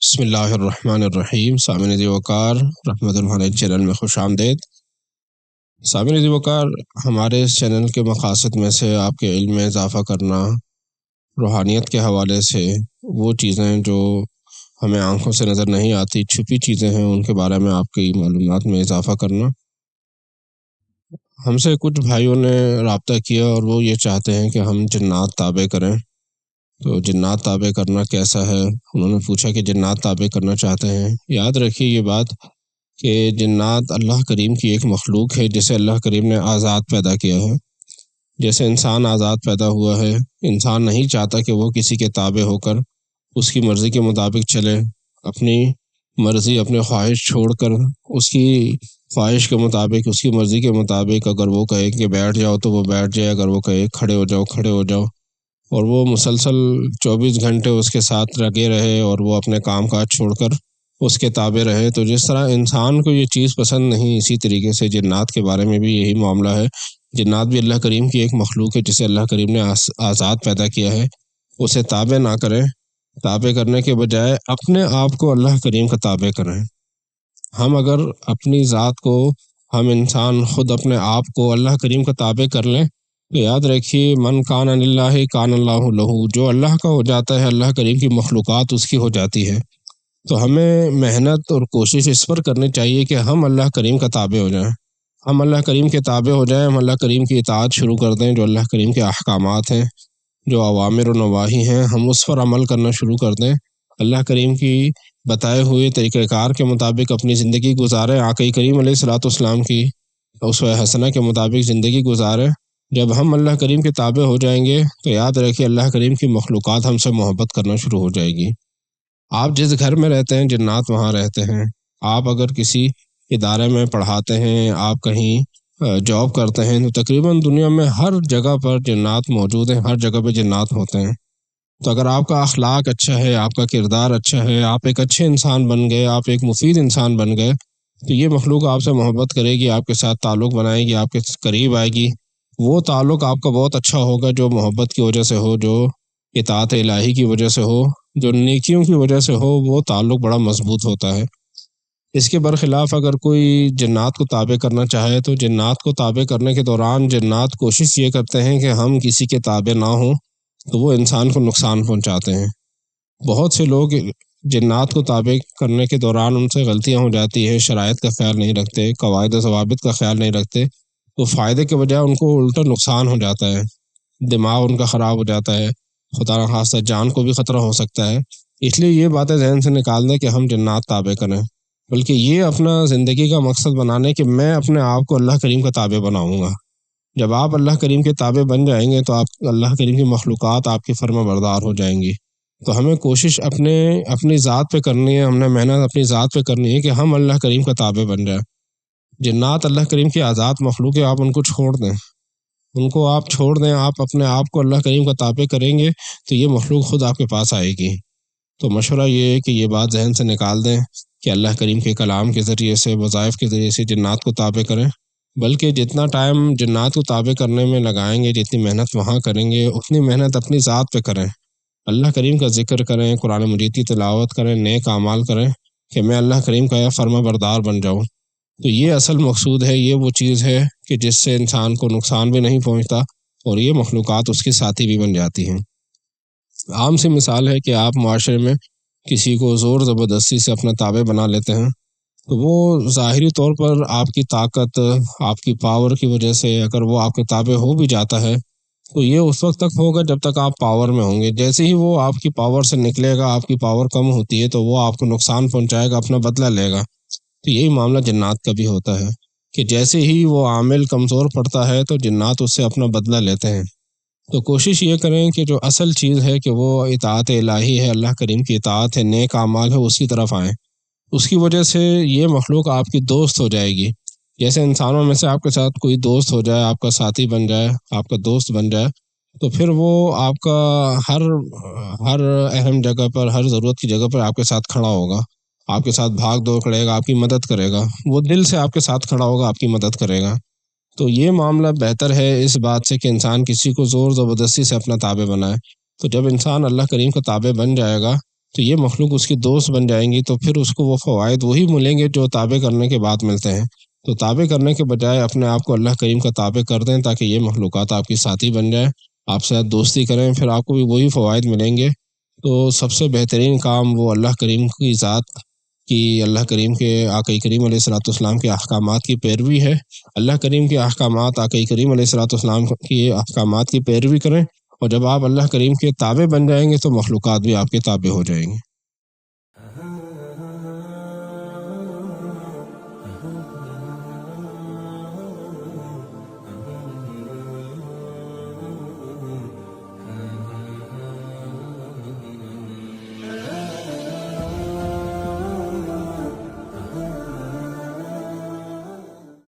بسم اللہ الرحمن الرحیم۔ سامعین عزیز وقار، رحمت الرحمن چینل میں خوش آمدید۔ سامعین عزیز وقار، ہمارے اس چینل کے مقاصد میں سے آپ کے علم میں اضافہ کرنا، روحانیت کے حوالے سے وہ چیزیں جو ہمیں آنکھوں سے نظر نہیں آتی، چھپی چیزیں ہیں، ان کے بارے میں آپ کی معلومات میں اضافہ کرنا۔ ہم سے کچھ بھائیوں نے رابطہ کیا اور وہ یہ چاہتے ہیں کہ ہم جنات تابع کریں۔ تو جنات تابع کرنا کیسا ہے؟ انہوں نے پوچھا کہ جنات تابع کرنا چاہتے ہیں۔ یاد رکھیے یہ بات کہ جنات اللہ کریم کی ایک مخلوق ہے جسے اللہ کریم نے آزاد پیدا کیا ہے۔ جیسے انسان آزاد پیدا ہوا ہے، انسان نہیں چاہتا کہ وہ کسی کے تابع ہو کر اس کی مرضی کے مطابق چلے، اپنی مرضی، اپنے خواہش چھوڑ کر اس کی خواہش کے مطابق، اس کی مرضی کے مطابق اگر وہ کہے کہ بیٹھ جاؤ تو وہ بیٹھ جائے، اگر وہ کہے کھڑے ہو جاؤ کھڑے ہو جاؤ، اور وہ مسلسل 24 گھنٹے اس کے ساتھ لگے رہے اور وہ اپنے کام کاج چھوڑ کر اس کے تابع رہے۔ تو جس طرح انسان کو یہ چیز پسند نہیں، اسی طریقے سے جنات کے بارے میں بھی یہی معاملہ ہے۔ جنات بھی اللہ کریم کی ایک مخلوق ہے جسے اللہ کریم نے آزاد پیدا کیا ہے۔ اسے تابع نہ کریں، تابع کرنے کے بجائے اپنے آپ کو اللہ کریم کا تابع کریں۔ ہم اگر اپنی ذات کو، ہم انسان خود اپنے آپ کو اللہ کریم کا تابع کر لیں تو یاد رکھیے، من کان للہ کان اللہ لہ، جو اللہ کا ہو جاتا ہے اللہ کریم کی مخلوقات اس کی ہو جاتی ہے۔ تو ہمیں محنت اور کوشش اس پر کرنی چاہیے کہ ہم اللہ کریم کا تابع ہو جائیں، ہم اللہ کریم کے تابع ہو جائیں، ہم اللہ کریم کی اطاعت شروع کر دیں۔ جو اللہ کریم کے احکامات ہیں، جو اوامر و نواہی ہیں، ہم اس پر عمل کرنا شروع کر دیں۔ اللہ کریم کی بتائے ہوئے طریقہ کار کے مطابق اپنی زندگی گزاریں، آقا کریم علیہ الصلوۃ والسلام کی اسوہ حسنہ کے مطابق زندگی گزاریں۔ جب ہم اللہ کریم کے تابع ہو جائیں گے تو یاد رکھیے اللہ کریم کی مخلوقات ہم سے محبت کرنا شروع ہو جائے گی۔ آپ جس گھر میں رہتے ہیں جنات وہاں رہتے ہیں۔ آپ اگر کسی ادارے میں پڑھاتے ہیں، آپ کہیں جاب کرتے ہیں، تو تقریباً دنیا میں ہر جگہ پر جنات موجود ہیں، ہر جگہ پہ جنات ہوتے ہیں۔ تو اگر آپ کا اخلاق اچھا ہے، آپ کا کردار اچھا ہے، آپ ایک اچھے انسان بن گئے، آپ ایک مفید انسان بن گئے، تو یہ مخلوق آپ سے محبت کرے گی، آپ کے ساتھ تعلق بنائے گی، آپ کے قریب آئے گی۔ وہ تعلق آپ کا بہت اچھا ہوگا جو محبت کی وجہ سے ہو، جو اطاعت الہی کی وجہ سے ہو، جو نیکیوں کی وجہ سے ہو، وہ تعلق بڑا مضبوط ہوتا ہے۔ اس کے برخلاف اگر کوئی جنات کو تابع کرنا چاہے تو جنات کو تابع کرنے کے دوران جنات کوشش یہ کرتے ہیں کہ ہم کسی کے تابع نہ ہوں، تو وہ انسان کو نقصان پہنچاتے ہیں۔ بہت سے لوگ جنات کو تابع کرنے کے دوران ان سے غلطیاں ہو جاتی ہیں، شرائط کا خیال نہیں رکھتے، قواعد و ضوابط کا خیال نہیں رکھتے، تو فائدے کے بجائے ان کو الٹا نقصان ہو جاتا ہے، دماغ ان کا خراب ہو جاتا ہے، خدا نخواستہ جان کو بھی خطرہ ہو سکتا ہے۔ اس لیے یہ باتیں ذہن سے نکال دیں کہ ہم جنات تابع کریں، بلکہ یہ اپنا زندگی کا مقصد بنانے کہ میں اپنے آپ کو اللہ کریم کا تابع بناؤں گا۔ جب آپ اللہ کریم کے تابع بن جائیں گے تو آپ اللہ کریم کی مخلوقات آپ کی فرما بردار ہو جائیں گی۔ تو ہمیں کوشش اپنی ذات پہ کرنی ہے، ہم نے محنت اپنی ذات پہ کرنی ہے کہ ہم اللہ کریم کا تابع بن جائیں۔ جنات اللہ کریم کی آزاد مخلوق ہے، آپ ان کو چھوڑ دیں، ان کو آپ چھوڑ دیں، آپ اپنے آپ کو اللہ کریم کا تابع کریں گے تو یہ مخلوق خود آپ کے پاس آئے گی۔ تو مشورہ یہ ہے کہ یہ بات ذہن سے نکال دیں کہ اللہ کریم کے کلام کے ذریعے سے، وظائف کے ذریعے سے جنات کو تابع کریں، بلکہ جتنا ٹائم جنات کو تابع کرنے میں لگائیں گے، جتنی محنت وہاں کریں گے، اتنی محنت اپنی ذات پہ کریں۔ اللہ کریم کا ذکر کریں، قرآن مجید کی تلاوت کریں، نیک اعمال کریں کہ میں اللہ کریم کا فرما بردار بن جاؤں۔ تو یہ اصل مقصود ہے، یہ وہ چیز ہے کہ جس سے انسان کو نقصان بھی نہیں پہنچتا اور یہ مخلوقات اس کی ساتھی بھی بن جاتی ہیں۔ عام سی مثال ہے کہ آپ معاشرے میں کسی کو زور زبردستی سے اپنا تابع بنا لیتے ہیں، تو وہ ظاہری طور پر آپ کی طاقت، آپ کی پاور کی وجہ سے اگر وہ آپ کے تابع ہو بھی جاتا ہے تو یہ اس وقت تک ہوگا جب تک آپ پاور میں ہوں گے۔ جیسے ہی وہ آپ کی پاور سے نکلے گا، آپ کی پاور کم ہوتی ہے تو وہ آپ کو نقصان پہنچائے گا، اپنا بدلہ لے گا۔ تو یہی معاملہ جنات کا بھی ہوتا ہے کہ جیسے ہی وہ عامل کمزور پڑتا ہے تو جنات اس سے اپنا بدلہ لیتے ہیں۔ تو کوشش یہ کریں کہ جو اصل چیز ہے کہ وہ اطاعت الہی ہے، اللہ کریم کی اطاعت ہے، نیک اعمال ہے، اس کی طرف آئیں۔ اس کی وجہ سے یہ مخلوق آپ کی دوست ہو جائے گی۔ جیسے انسانوں میں سے آپ کے ساتھ کوئی دوست ہو جائے، آپ کا ساتھی بن جائے، آپ کا دوست بن جائے، تو پھر وہ آپ کا ہر اہم جگہ پر، ہر ضرورت کی جگہ پر آپ کے ساتھ کھڑا ہوگا، آپ کے ساتھ بھاگ دوڑ کرے گا، آپ کی مدد کرے گا، وہ دل سے آپ کے ساتھ کھڑا ہوگا، آپ کی مدد کرے گا۔ تو یہ معاملہ بہتر ہے اس بات سے کہ انسان کسی کو زور زبردستی سے اپنا تابع بنائے۔ تو جب انسان اللہ کریم کا تابع بن جائے گا تو یہ مخلوق اس کی دوست بن جائیں گی، تو پھر اس کو وہ فوائد وہی ملیں گے جو تابع کرنے کے بعد ملتے ہیں۔ تو تابع کرنے کے بجائے اپنے آپ کو اللہ کریم کا تابع کر دیں تاکہ یہ مخلوقات آپ کی ساتھی بن جائیں، آپ سے دوستی کریں، پھر آپ کو بھی وہی فوائد ملیں گے۔ تو سب سے بہترین کام وہ اللہ کریم کی ذات کی، اللہ کریم کے آقا کریم علیہ الصلوۃ والسلام کے احکامات کی پیروی ہے۔ اللہ کریم کے احکامات، آقا کریم علیہ الصلوۃ والسلام کے احکامات کی پیروی کریں، اور جب آپ اللہ کریم کے تابع بن جائیں گے تو مخلوقات بھی آپ کے تابع ہو جائیں گے۔